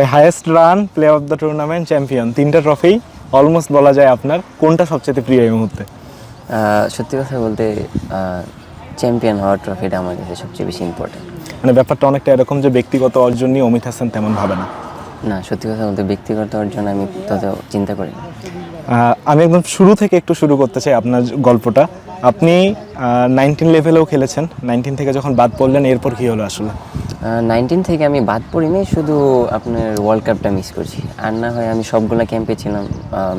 Highest run, player of the tournament, champion, তিনটা trophy almost বলা যায় আপনার। কোনটা সবচেয়ে প্রিয় এই মুহূর্তে? সত্যি কথা বলতে চ্যাম্পিয়ন হওয়ার ট্রফিটা আমার কাছে সবচেয়ে বেশি ইম্পর্টেন্ট। মানে ব্যাপারটা অনেকটা এরকম যে ব্যক্তিগত অর্জন নিয়ে অমিত হাসান তেমন ভাবে না। না, সত্যি কথা বলতে ব্যক্তিগত অর্জন আমি তত চিন্তা করি না। আমি একদম শুরু থেকে একটু শুরু করতে চাই আপনার গল্পটা। আপনি 19 লেভেলেও খেলেছেন, 19 থেকে যখন বাদ পড়লেন এরপর কী হলো আসলে? 19 থেকে আমি বাদ পড়িনি, শুধু আপনার ওয়ার্ল্ড কাপটা মিস করছি। আর না হয় আমি সবগুলো ক্যাম্পে ছিলাম,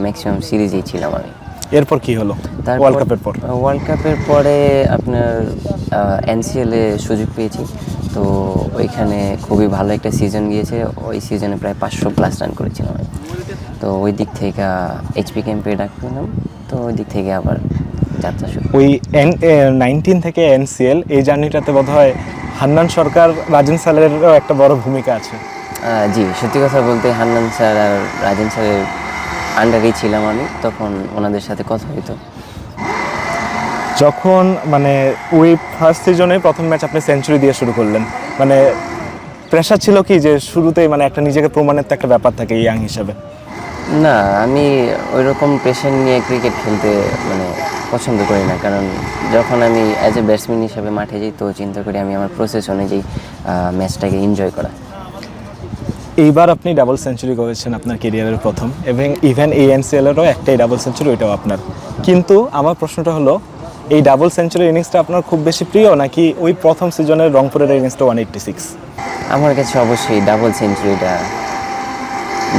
ম্যাক্সিমাম সিরিজেই ছিলাম আমি। এরপর কি হলো ওয়ার্ল্ড কাপের পর? ওয়ার্ল্ড কাপের পরে আপনার এনসিএলে সুযোগ পেয়েছি। তো ওইখানে খুবই ভালো একটা সিজন গিয়েছে, ওই সিজনে প্রায় 500+ রান করেছিলাম আমি। তো ওই দিক থেকে এইচপি ক্যাম্পে ডাক পেলাম, তো ওই দিক থেকে আবার যাত্রা শুরু। ওই 19 থেকে এনসিএল এই জার্নিটাতে বোধহয় হান্নান সরকার, রাজেন স্যারেরও একটা বড় ভূমিকা আছে। জি, সত্যি কথা বলতে হান্নান স্যার আর রাজেন স্যারের আন্ডারেই ছিলাম আমি, তখন ওনাদের সাথে কথা হইতো। যখন মানে ওই ফার্স্ট সিজনে প্রথম ম্যাচ আপনি সেঞ্চুরি দিয়ে শুরু করলেন, মানে প্রেশার ছিল কি যে শুরুতেই মানে একটা নিজেকে প্রমাণের তো একটা ব্যাপার থাকে ইয়াং হিসাবে? না, আমি ওই রকম প্রেশার নিয়ে ক্রিকেট খেলতে মানে পছন্দ করি না, কারণ যখন আমি অ্যাজ এ ব্যাটসম্যান হিসাবে মাঠে যাই তো চিন্তা করি আমি আমার প্রসেস অনুযায়ী ম্যাচটাকে এনজয় করা। এইবার আপনি ডাবল সেঞ্চুরি করেছেন আপনার কেরিয়ারের প্রথম, এবং ইভেন এই এনসিএলেরও একটাই ডাবল সেঞ্চুরি, ওইটাও আপনার। কিন্তু আমার প্রশ্নটা হলো, এই ডাবল সেঞ্চুরি ইনিংসটা আপনার খুব বেশি প্রিয়, নাকি ওই প্রথম সিজনের রংপুরের ইনিংসটা 186? আমার কাছে অবশ্যই ডাবল সেঞ্চুরিটা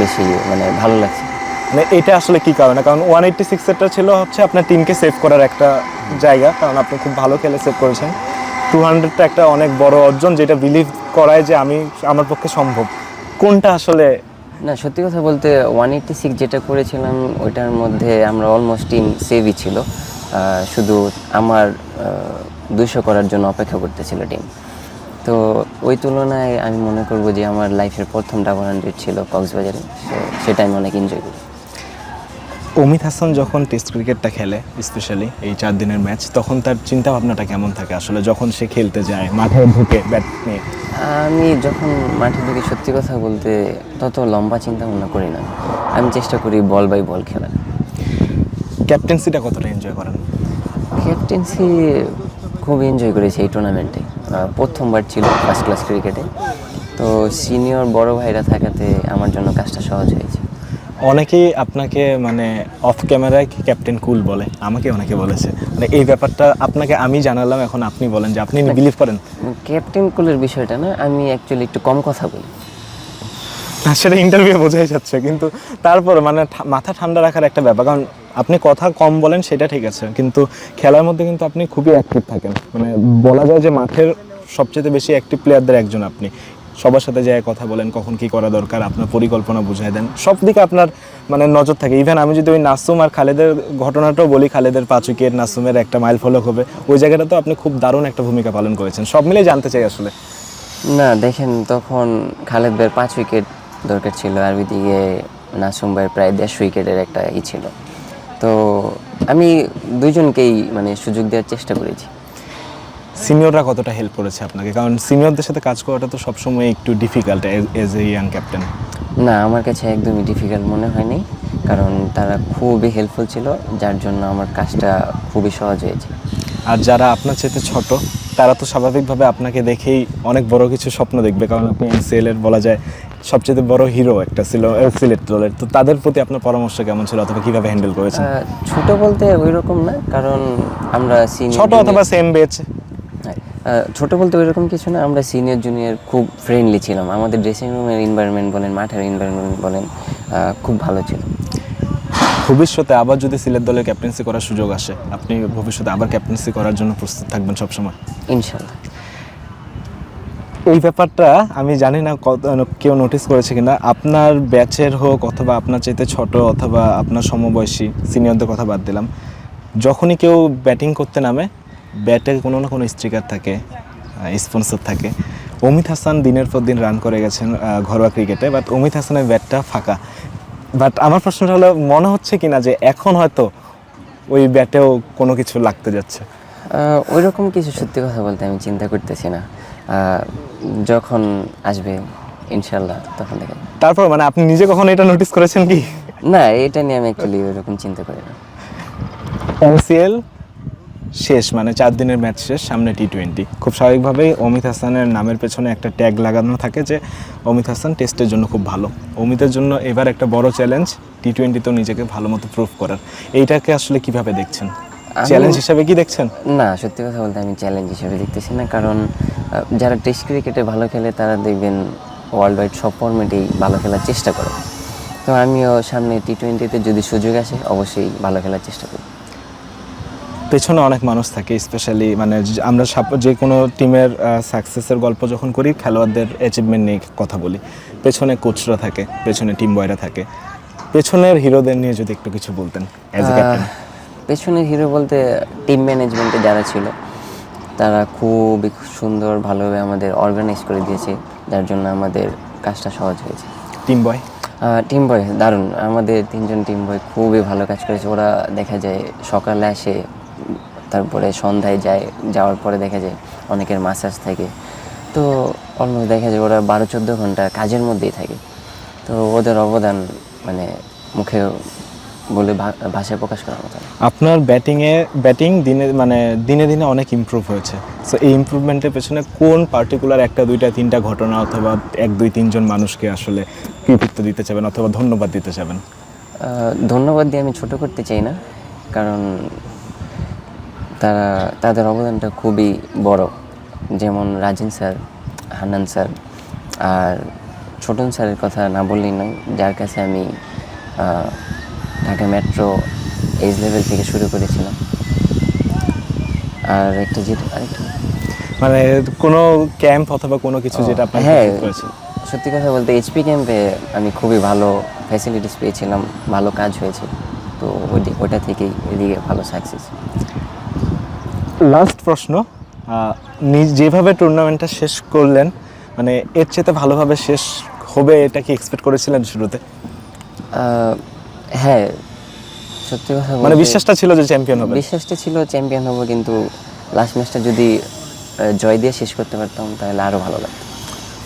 বেশি মানে ভালো লাগছে। মানে এটা আসলে কী কারণে? কারণ 186-এরটা ছিল হচ্ছে আপনার টিমকে সেভ করার একটা জায়গা, কারণ আপনি খুব ভালো খেলে সেভ করেছেন। 200টা একটা অনেক বড় অর্জন, যেটা বিলিভ করায় যে আমার পক্ষে সম্ভব। কোনটা আসলে? না, সত্যি কথা বলতে 186 যেটা করেছিলাম ওইটার মধ্যে আমরা অলমোস্ট টিম সেভই ছিল, শুধু আমার 200 করার জন্য অপেক্ষা করতেছিল টিম। তো ওই তুলনায় আমি মনে করবো যে আমার লাইফের প্রথম ডাবল 100 ছিল কক্সবাজারে, তো সেটা আমি অনেক এনজয় করি। অমিত হাসান যখন টেস্ট ক্রিকেটটা খেলে, স্পেশালি এই 4 দিনের ম্যাচ, তখন তার চিন্তা ভাবনাটা কেমন থাকে আসলে যখন সে খেলতে যায় মাঠে ঢুকে ব্যাট নিয়ে? আমি যখন মাঠে ঢুকি সত্যি কথা বলতে তত লম্বা চিন্তা ভাবনা করি না, আমি চেষ্টা করি বল বাই বল খেলার। ক্যাপ্টেন্সিটা কতটা এনজয় করেন? ক্যাপ্টেন্সি খুব এনজয় করেছি এই টুর্নামেন্টে, প্রথমবার ছিল ফার্স্ট ক্লাস ক্রিকেটে, তো সিনিয়র বড় ভাইরা থাকাতে আমার জন্য কাজটা সহজ হয়েছে। অনেকেই আপনাকে মানে অফ ক্যামেরায় ক্যাপ্টেন কুল বলে, আমাকে অনেকে বলেছে। মানে এই ব্যাপারটা আপনাকে আমি জানালাম, এখন আপনি বলেন যে আপনি বিলিভ করেন? ক্যাপ্টেন কুলের বিষয়টা না, আমি অ্যাকচুয়ালি একটু কম কথা বলি। না, সেটা ইন্টারভিউ বোঝাই যাচ্ছে, কিন্তু তারপর মানে মাথা ঠান্ডা রাখার একটা ব্যাপার। কারণ আপনি কথা কম বলেন সেটা ঠিক আছে, কিন্তু খেলার মধ্যে কিন্তু আপনি খুবই অ্যাক্টিভ থাকেন। মানে বলা যায় যে মাঠের সবচেয়ে বেশি অ্যাক্টিভ প্লেয়ারদের একজন আপনি। সবার সাথে যায় কথা বলেন, কখন কি করা দরকার, আপনার পরিকল্পনা বুঝাই দেন, সব দিকে আপনার মানে নজর থাকে। ইভেন আমি যদি ওই নাসুম আর খালেদের ঘটনাটাও বলি, খালেদের 5 উইকেট, নাসুমের একটা মাইল ফলক হবে, ওই জায়গাটাতেও আপনি খুব দারুণ একটা ভূমিকা পালন করেছেন। সব মিলে জানতে চাই আসলে। না দেখেন, তখন খালেদ ভাইয়ের 5 উইকেট দরকার ছিল, আর ওইদিকে নাসুম ভাইয়ের প্রায় 150 উইকেটের একটা ছিল। তো আমি দুইজনকেই মানে সুযোগ দেওয়ার চেষ্টা করেছি। সিনিয়ররা কতটা হেল্প করেছে আপনাকে? কারণ সিনিয়রদের সাথে কাজ করাটা তো সবসময় একটু difficult as a young captain. না, আমার কাছে একদমই ডিফিকাল্ট মনে হয়নি, কারণ তারা খুবই হেল্পফুল ছিল, যার জন্য আমার কাজটা খুবই সহজ হয়েছে। আর যারা আপনার চাইতে ছোট, তারা তো স্বাভাবিকভাবে আপনাকে দেখেই অনেক বড় কিছু স্বপ্ন দেখবে, কারণ আপনি এনসিএলের বলা যায় সবচেয়ে বড় হিরো একটা ছিল সিলেট দলের। তো তাদের প্রতি আপনার পরামর্শ কেমন ছিল, অথবা কীভাবে হ্যান্ডেল করেছেন? ছোট বলতে ওই রকম না, কারণ আমরা ছোট অথবা সেম বেচ? ছোট বলতে ওই রকম কিছু না, আমরা সিনিয়র জুনিয়র খুব ফ্রেন্ডলি ছিলাম। আমাদের ড্রেসিং রুমের এনভায়রনমেন্ট বলেন, মাঠের এনভায়রনমেন্ট বলেন, খুব ভালো ছিল। ভবিষ্যতে আবার যদি সিলেট দলের ক্যাপ্টেন্সি করার সুযোগ আসে, আপনি ভবিষ্যতে আবার ক্যাপ্টেন্সি করার জন্য প্রস্তুত থাকবেন সবসময়? ইনশাল্লাহ। এই ব্যাপারটা আমি জানি না কেউ নোটিস করেছে কিনা, আপনার ব্যাচের হোক অথবা আপনার চাইতে ছোট অথবা আপনার সমবয়সী, সিনিয়রদের কথা বাদ দিলাম, যখনই কেউ ব্যাটিং করতে নামে ব্যাটে কোনো না কোনো স্ট্রিকার থাকে, স্পন্সর থাকে। অমিত হাসান দিনের পর দিন রান করে গেছেন ঘরোয়া ক্রিকেটে, বাট অমিত হাসানের ব্যাটটা ফাঁকা। বাট আমার প্রশ্নটা হলো, মনে হচ্ছে কিনা যে এখন হয়তো ওই ব্যাটেও কোনো কিছু লাগতে যাচ্ছে? ওই রকম কিছু সত্যি কথা বলতে আমি চিন্তা করতেছি না, যখন আসবে ইনশাল্লাহ তখন দেখা যাবে। তারপর মানে আপনি নিজে কখনো এটা নোটিস করেছেন কি? না, এটা নিয়ে আমি অ্যাকচুয়ালি ওরকম চিন্তা করি না। এমসিএল শেষ, মানে 4 দিনের ম্যাচ শেষ, সামনে টি20। খুব স্বাভাবিকভাবেই অমিত হাসানের নামের পেছনে একটা ট্যাগ লাগানো থাকে যে অমিত হাসান টেস্টের জন্য খুব ভালো। অমিতের জন্য এবার একটা বড় চ্যালেঞ্জ টি20তেও নিজেকে ভালো মতো প্রুভ করার। এইটাকে আসলে কিভাবে দেখছেন? চ্যালেঞ্জ হিসাবে কি দেখছেন? না, সত্যি কথা বলতে আমি চ্যালেঞ্জ হিসেবে দেখতেছি না, কারণ যারা টেস্ট ক্রিকেটে ভালো খেলে তারা দেখবেন ওয়ার্ল্ড ওয়াইড সব ফর্মেটেই ভালো খেলার চেষ্টা করে। তো আমিও সামনে টি20তে যদি সুযোগ আসে অবশ্যই ভালো খেলার চেষ্টা করি। পেছনে অনেক মানুষ থাকে, স্পেশালি মানে আমরা যে কোনো টিমের সাকসেসের গল্প যখন করি, খেলোয়াড়দের অ্যাচিভমেন্ট নিয়ে কথা বলি, পেছনে কোচরা থাকে, পেছনে টিম বয়রা থাকে। পেছনের হিরোদের নিয়ে যদি একটু কিছু বলতেন অ্যাজ এ ক্যাপ্টেন। পেছনের হিরো বলতে টিম ম্যানেজমেন্টে যারা ছিল তারা খুবই সুন্দর ভালোভাবে আমাদের অর্গানাইজ করে দিয়েছে, যার জন্য আমাদের কাজটা সহজ হয়েছে। টিম বয় টিম বয় দারুণ, আমাদের 3জন টিম বয় খুবই ভালো কাজ করেছে। ওরা দেখা যায় সকালে আসে, তারপরে সন্ধ্যায় যায়, যাওয়ার পরে দেখা যায় অনেকের মাসাজ থাকে, তো অলমোস্ট দেখা যায় ওরা 12-14 ঘন্টা কাজের মধ্যেই থাকে। তো ওদের অবদান মানে মুখে বলে ভাষায় প্রকাশ করার মতো না। আপনার ব্যাটিং দিনে দিনে অনেক ইমপ্রুভ হয়েছে। সো এই ইমপ্রুভমেন্টের পেছনে কোন পার্টিকুলার 1, 2, 3টা ঘটনা অথবা 1, 2, 3জন মানুষকে আসলে কৃতিত্ব দিতে চাবেন অথবা ধন্যবাদ দিতে চাবেন? ধন্যবাদ দিয়ে আমি ছোট করতে চাই না, কারণ তাদের অবদানটা খুবই বড়। যেমন রাজিন স্যার, হান্নান স্যার, আর ছোটন স্যারের কথা না বললেই নয়, যার কাছে আমি ঢাকা মেট্রো এজ লেভেল থেকে শুরু করেছিলাম। আর আরেকটা মানে কোনো ক্যাম্প অথবা কোনো কিছু যেটা আপনার হ্যাঁ, করেছে? সত্যি কথা বলতে এইচপি ক্যাম্পে আমি খুবই ভালো ফ্যাসিলিটিস পেয়েছিলাম, ভালো কাজ হয়েছে, তো ওটা থেকেই এদিকে ভালো সাকসেস। লাস্ট প্রশ্ন, যেভাবে টুর্নামেন্টটা শেষ করলেন, মানে এর চেয়ে ভালোভাবে শেষ হবে এটা কি এক্সপেক্ট করেছিলেন শুরুতে? হ্যাঁ, সত্যি কথা মানে বলতে বিশ্বাসটা ছিল যে চ্যাম্পিয়ন হবে? বিশ্বাসটা ছিল চ্যাম্পিয়ন হবো, কিন্তু লাস্ট ম্যাচটা যদি জয় দিয়ে শেষ করতে পারতাম তাহলে আরও ভালো লাগতো।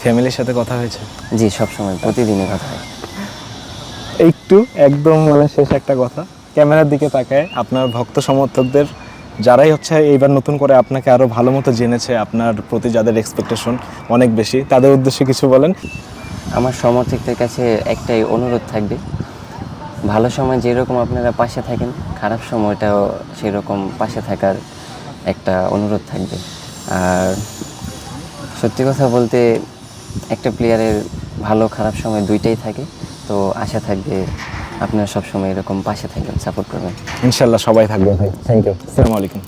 ফ্যামিলির সাথে কথা হয়েছে? জি, সবসময় প্রতিদিনই কথা হয়। একটু একদম মানে শেষ একটা কথা, ক্যামেরার দিকে তাকায় আপনার ভক্ত সমর্থকদের যারাই হচ্ছে এইবার নতুন করে আপনাকে আরও ভালো মতো জেনেছে, আপনার প্রতি যাদের এক্সপেকটেশন অনেক বেশি, তাদের উদ্দেশ্যে কিছু বলেন। আমার সমর্থকদের কাছে একটাই অনুরোধ থাকবে, ভালো সময় যেরকম আপনারা পাশে থাকেন, খারাপ সময়টাও সেরকম পাশে থাকার একটা অনুরোধ থাকবে। আর সত্যি কথা বলতে একটা প্লেয়ারের ভালো খারাপ সময় দুইটাই থাকে, তো আশা থাকবে আপনারা সবসময় এরকম পাশে থাকবেন, সাপোর্ট করবেন। ইনশাল্লাহ সবাই থাকবে ভাই। Thank you. আসসালামু আলাইকুম।